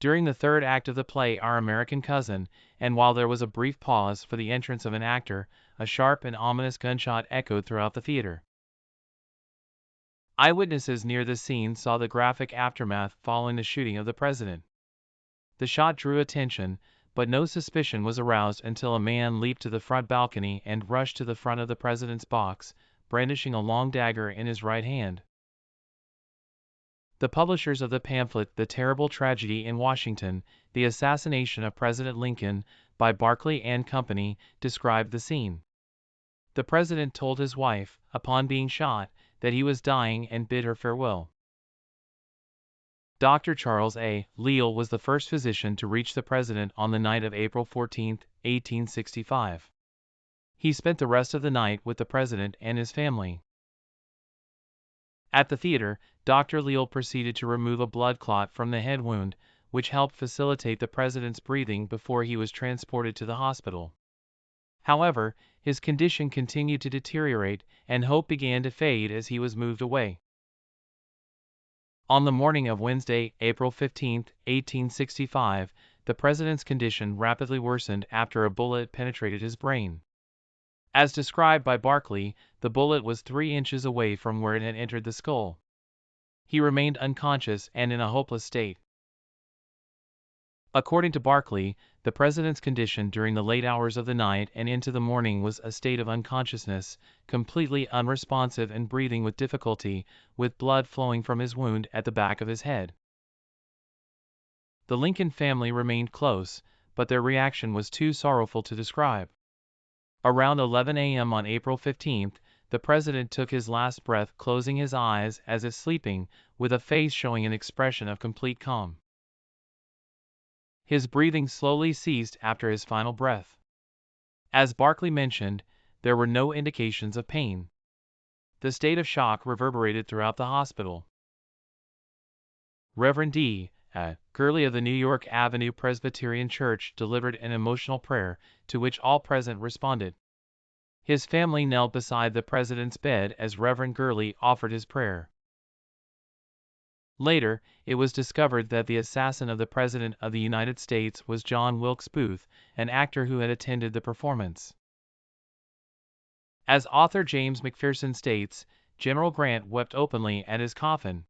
During the third act of the play Our American Cousin, and while there was a brief pause for the entrance of an actor, a sharp and ominous gunshot echoed throughout the theater. Eyewitnesses near the scene saw the graphic aftermath following the shooting of the president. The shot drew attention, but no suspicion was aroused until a man leaped to the front balcony and rushed to the front of the president's box, brandishing a long dagger in his right hand. The publishers of the pamphlet The Terrible Tragedy in Washington, The Assassination of President Lincoln, by Barclay and Company, described the scene. The president told his wife, upon being shot, that he was dying and bid her farewell. Dr. Charles A. Leale was the first physician to reach the president on the night of April 14, 1865. He spent the rest of the night with the president and his family. At the theater, Dr. Leale proceeded to remove a blood clot from the head wound, which helped facilitate the president's breathing before he was transported to the hospital. However, his condition continued to deteriorate, and hope began to fade as he was moved away. On the morning of Wednesday, April 15, 1865, the president's condition rapidly worsened after a bullet penetrated his brain. As described by Barclay, the bullet was 3 inches away from where it had entered the skull. He remained unconscious and in a hopeless state. According to Barclay, the president's condition during the late hours of the night and into the morning was a state of unconsciousness, completely unresponsive and breathing with difficulty, with blood flowing from his wound at the back of his head. The Lincoln family remained close, but their reaction was too sorrowful to describe. Around 11 a.m. on April 15, the president took his last breath, closing his eyes as if sleeping, with a face showing an expression of complete calm. His breathing slowly ceased after his final breath. As Barclay mentioned, there were no indications of pain. The state of shock reverberated throughout the hospital. Reverend D. Gurley of the New York Avenue Presbyterian Church delivered an emotional prayer, to which all present responded. His family knelt beside the president's bed as Reverend Gurley offered his prayer. Later, it was discovered that the assassin of the President of the United States was John Wilkes Booth, an actor who had attended the performance. As author James McPherson states, General Grant wept openly at his coffin.